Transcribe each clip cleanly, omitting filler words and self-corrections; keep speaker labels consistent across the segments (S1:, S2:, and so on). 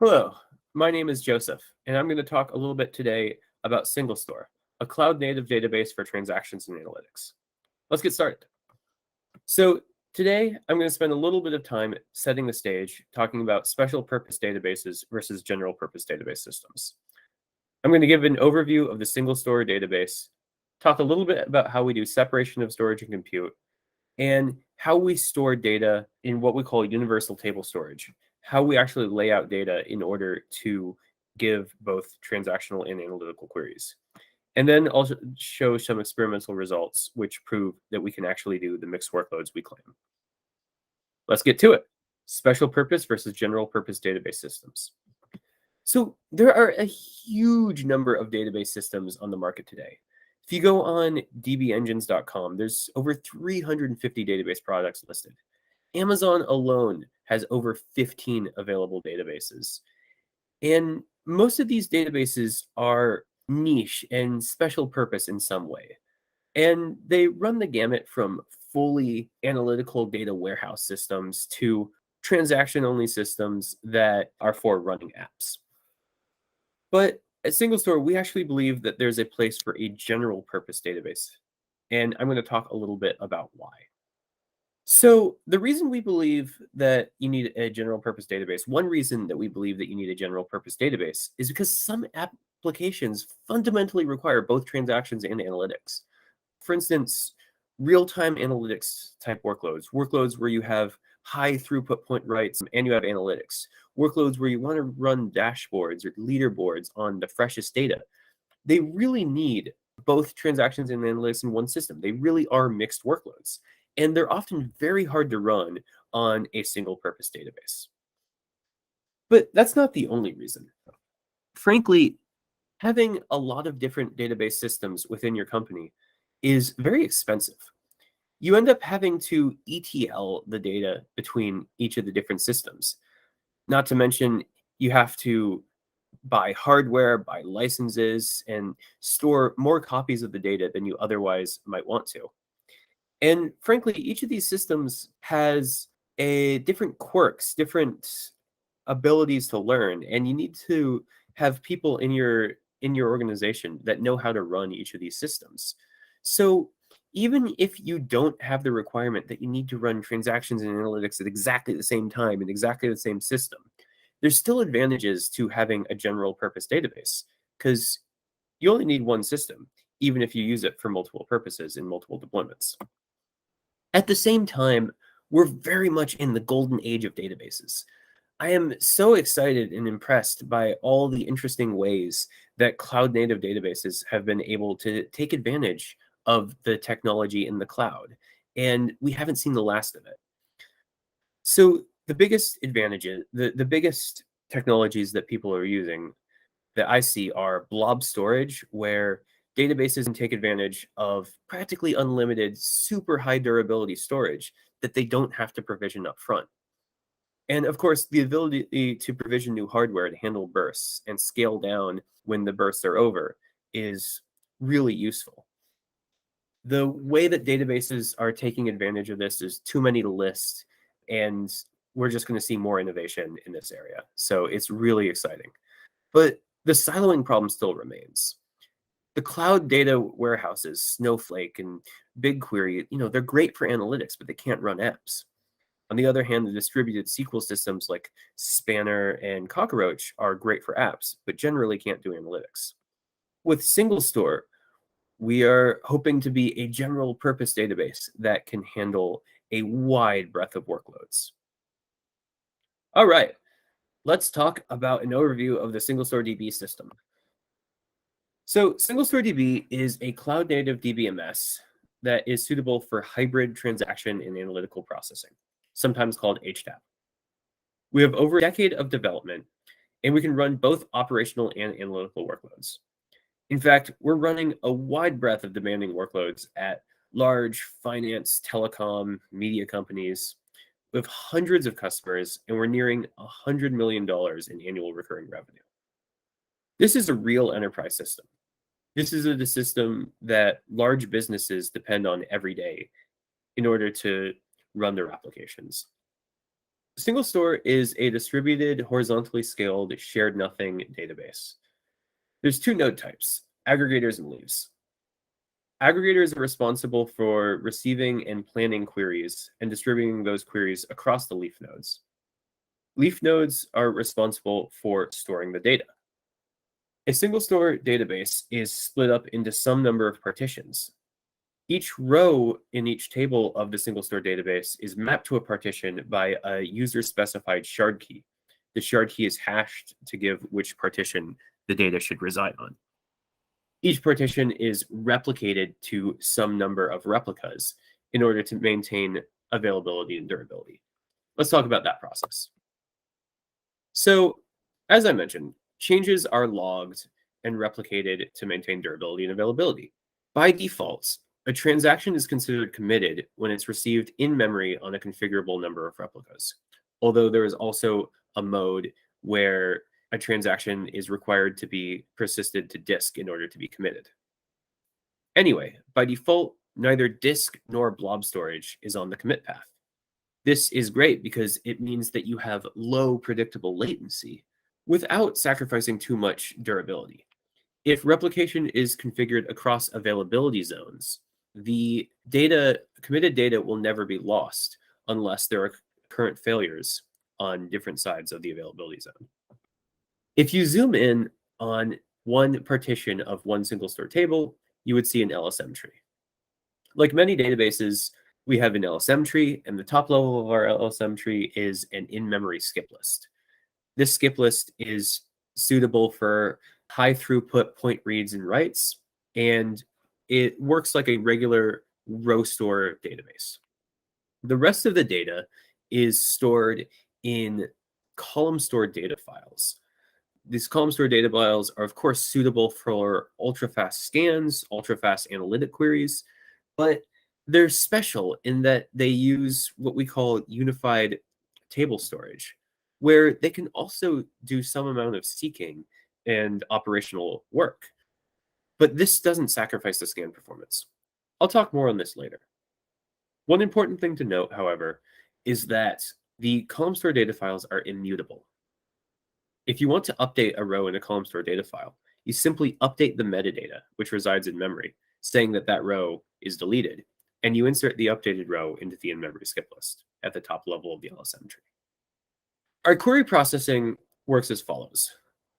S1: Hello, my name is Joseph, and I'm going to talk a little bit today about SingleStore, a cloud-native database for transactions and analytics. Let's get started. So today, I'm going to spend a little bit of time setting the stage, talking about special purpose databases versus general purpose database systems. I'm going to give an overview of the SingleStore database, talk a little bit about how we do separation of storage and compute, and how we store data in what we call universal table storage, how we actually lay out data in order to give both transactional and analytical queries. And then also show some experimental results which prove that we can actually do the mixed workloads we claim. Let's get to it. Special purpose versus general purpose database systems. So there are a huge number of database systems on the market today. If you go on dbengines.com, there's over 350 database products listed. Amazon alone has over 15 available databases. And most of these databases are niche and special purpose in some way. And they run the gamut from fully analytical data warehouse systems to transaction-only systems that are for running apps. But at SingleStore, we actually believe that there's a place for a general purpose database. And I'm going to talk a little bit about why. So the reason we believe that you need a general purpose database, one reason that we believe that you need a general purpose database is because some applications fundamentally require both transactions and analytics. For instance, real-time analytics type workloads where you have high throughput point writes and you have analytics, workloads where you want to run dashboards or leaderboards on the freshest data. They really need both transactions and analytics in one system. They really are mixed workloads. And they're often very hard to run on a single purpose database. But that's not the only reason. Frankly, having a lot of different database systems within your company is very expensive. You end up having to ETL the data between each of the different systems. Not to mention, you have to buy hardware, buy licenses, and store more copies of the data than you otherwise might want to. And frankly, each of these systems has different quirks, different abilities to learn, and you need to have people in your organization that know how to run each of these systems. So even if you don't have the requirement that you need to run transactions and analytics at exactly the same time in exactly the same system, there's still advantages to having a general purpose database because you only need one system, even if you use it for multiple purposes in multiple deployments. At the same time, we're very much in the golden age of databases. I am so excited and impressed by all the interesting ways that cloud-native databases have been able to take advantage of the technology in the cloud, and we haven't seen the last of it. So the biggest advantages, the biggest technologies that people are using that I see are blob storage, where databases can take advantage of practically unlimited, super high durability storage that they don't have to provision up front. And of course, the ability to provision new hardware to handle bursts and scale down when the bursts are over is really useful. The way that databases are taking advantage of this is too many to list, and we're just going to see more innovation in this area. So it's really exciting. But the siloing problem still remains. The cloud data warehouses, Snowflake and BigQuery, they're great for analytics, but they can't run apps. On the other hand, the distributed SQL systems like Spanner and Cockroach are great for apps, but generally can't do analytics. With SingleStore, we are hoping to be a general purpose database that can handle a wide breadth of workloads. All right, let's talk about an overview of the SingleStore DB system. So SingleStore DB is a cloud-native DBMS that is suitable for hybrid transaction and analytical processing, sometimes called HTAP. We have over a decade of development, and we can run both operational and analytical workloads. In fact, we're running a wide breadth of demanding workloads at large finance, telecom, media companies. We have hundreds of customers, and we're nearing $100 million in annual recurring revenue. This is a real enterprise system. This is a system that large businesses depend on every day in order to run their applications. SingleStore is a distributed, horizontally scaled, shared nothing database. There's two node types, aggregators and leaves. Aggregators are responsible for receiving and planning queries and distributing those queries across the leaf nodes. Leaf nodes are responsible for storing the data. A SingleStore database is split up into some number of partitions. Each row in each table of the SingleStore database is mapped to a partition by a user-specified shard key. The shard key is hashed to give which partition the data should reside on. Each partition is replicated to some number of replicas in order to maintain availability and durability. Let's talk about that process. So, as I mentioned, changes are logged and replicated to maintain durability and availability. By default, a transaction is considered committed when it's received in memory on a configurable number of replicas, although there is also a mode where a transaction is required to be persisted to disk in order to be committed. Anyway, by default, neither disk nor blob storage is on the commit path. This is great because it means that you have low predictable latency without sacrificing too much durability. If replication is configured across availability zones, the committed data will never be lost unless there are current failures on different sides of the availability zone. If you zoom in on one partition of one SingleStore table, you would see an LSM tree. Like many databases, we have an LSM tree, and the top level of our LSM tree is an in-memory skip list. This skip list is suitable for high throughput point reads and writes, and it works like a regular row store database. The rest of the data is stored in column store data files. These column store data files are, of course, suitable for ultra-fast scans, ultra-fast analytic queries, but they're special in that they use what we call unified table storage, where they can also do some amount of seeking and operational work. But this doesn't sacrifice the scan performance. I'll talk more on this later. One important thing to note, however, is that the column store data files are immutable. If you want to update a row in a column store data file, you simply update the metadata, which resides in memory, saying that that row is deleted, and you insert the updated row into the in-memory skip list at the top level of the LSM tree. Our query processing works as follows.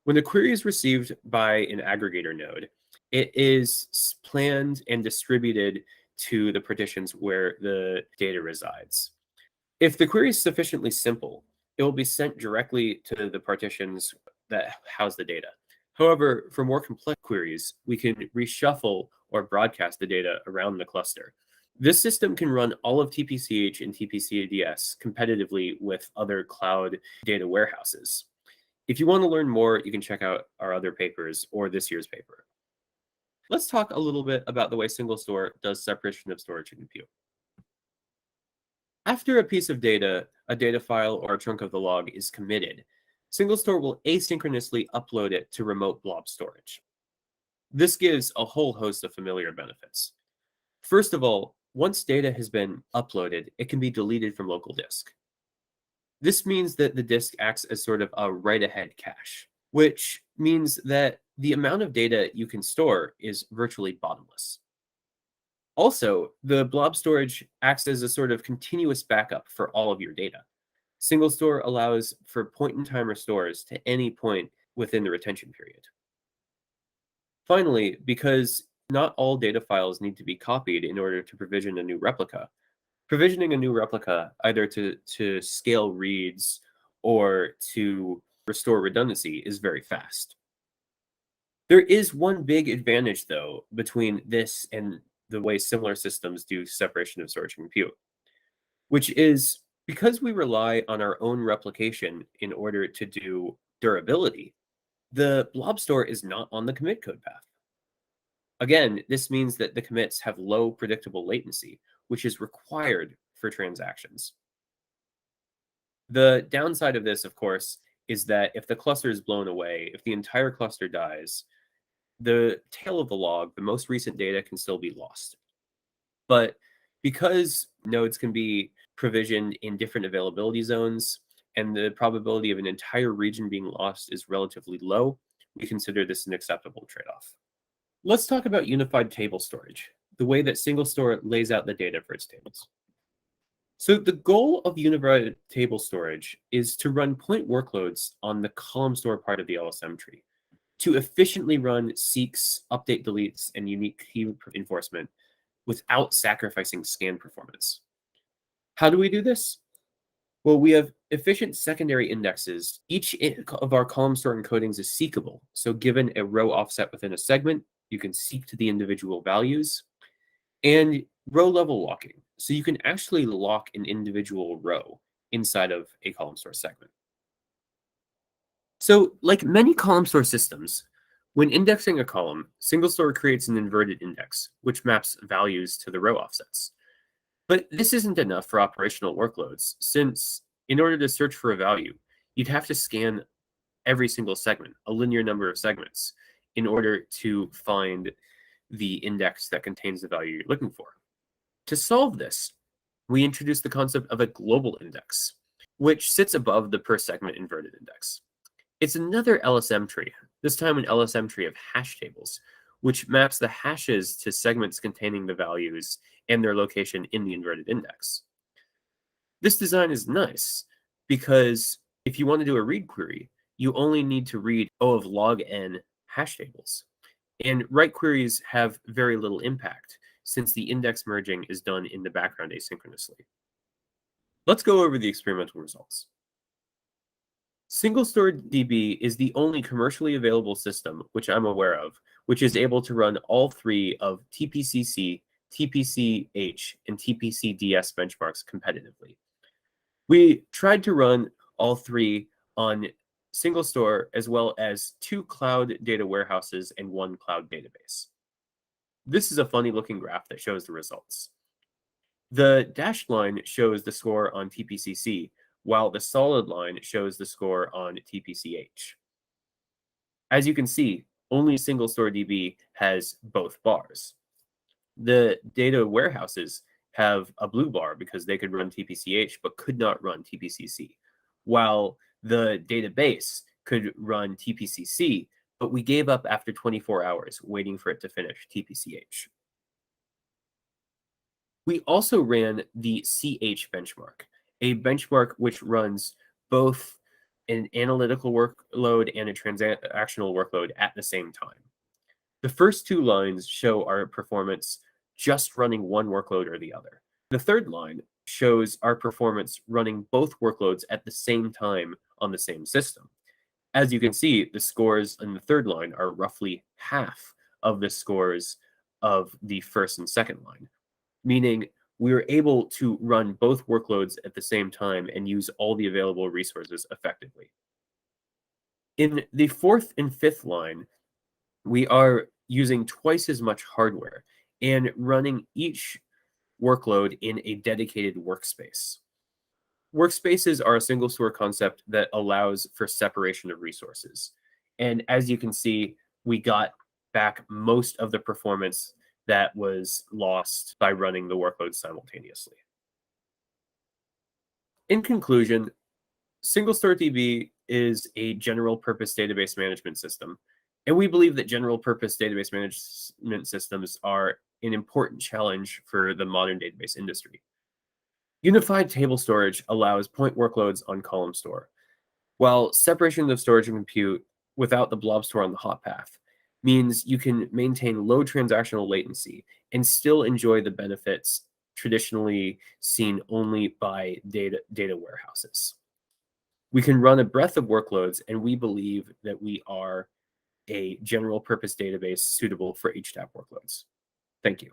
S1: When the query is received by an aggregator node, it is planned and distributed to the partitions where the data resides. If the query is sufficiently simple, it will be sent directly to the partitions that house the data. However, for more complex queries, we can reshuffle or broadcast the data around the cluster. This system can run all of TPCH and TPCADS competitively with other cloud data warehouses. If you want to learn more, you can check out our other papers or this year's paper. Let's talk a little bit about the way SingleStore does separation of storage and compute. After a piece of data, a data file or a chunk of the log is committed, SingleStore will asynchronously upload it to remote blob storage. This gives a whole host of familiar benefits. First of all, once data has been uploaded, it can be deleted from local disk. This means that the disk acts as sort of a write-ahead cache, which means that the amount of data you can store is virtually bottomless. Also, the blob storage acts as a sort of continuous backup for all of your data. SingleStore allows for point-in-time restores to any point within the retention period. Finally, because not all data files need to be copied in order to provision a new replica, provisioning a new replica either to scale reads or to restore redundancy is very fast. There is one big advantage, though, between this and the way similar systems do separation of storage and compute, which is because we rely on our own replication in order to do durability, the blob store is not on the commit code path. Again, this means that the commits have low predictable latency, which is required for transactions. The downside of this, of course, is that if the cluster is blown away, if the entire cluster dies, the tail of the log, the most recent data, can still be lost. But because Nodes can be provisioned in different availability zones, and the probability of an entire region being lost is relatively low. We consider this an acceptable trade-off. Let's talk about unified table storage, the way that SingleStore lays out the data for its tables. So the goal of unified table storage is to run point workloads on the column store part of the LSM tree to efficiently run seeks, update deletes, and unique key enforcement without sacrificing scan performance. How do we do this? Well, we have efficient secondary indexes. Each of our column store encodings is seekable. So given a row offset within a segment, you can seek to the individual values. And row level locking. So you can actually lock an individual row inside of a column store segment. So like many column store systems, when indexing a column, SingleStore creates an inverted index, which maps values to the row offsets. But this isn't enough for operational workloads, since in order to search for a value, you'd have to scan every single segment, a linear number of segments, in order to find the index that contains the value you're looking for. To solve this, we introduced the concept of a global index, which sits above the per segment inverted index. It's another LSM tree, this time an LSM tree of hash tables, which maps the hashes to segments containing the values and their location in the inverted index. This design is nice because if you want to do a read query, you only need to read O of log n hash tables. And write queries have very little impact since the index merging is done in the background asynchronously. Let's go over the experimental results. SingleStore DB is the only commercially available system, which I'm aware of, which is able to run all three of TPCC, TPCH, and TPCDS benchmarks competitively. We tried to run all three on SingleStore as well as 2 cloud data warehouses and 1 cloud database. This is a funny looking graph that shows the results. The dashed line shows the score on TPCC, while the solid line shows the score on TPCH. As you can see, only SingleStore DB has both bars. The data warehouses have a blue bar because they could run TPCH but could not run TPCC, while the database could run TPCC, but we gave up after 24 hours waiting for it to finish TPCH. We also ran the CH benchmark, a benchmark which runs both an analytical workload and a transactional workload at the same time. The first 2 lines show our performance just running one workload or the other. The third line shows our performance running both workloads at the same time on the same system. As you can see, the scores in the third line are roughly half of the scores of the first and second line, meaning we were able to run both workloads at the same time and use all the available resources effectively. In the fourth and fifth line, we are using twice as much hardware and running each workload in a dedicated workspace. Workspaces are a SingleStore concept that allows for separation of resources. And as you can see, we got back most of the performance that was lost by running the workloads simultaneously. In conclusion, SingleStore DB is a general purpose database management system, and we believe that general purpose database management systems are an important challenge for the modern database industry. Unified table storage allows point workloads on column store, while separation of storage and compute without the blob store on the hot path means you can maintain low transactional latency and still enjoy the benefits traditionally seen only by data warehouses. We can run a breadth of workloads, and we believe that we are a general purpose database suitable for HTAP workloads. Thank you.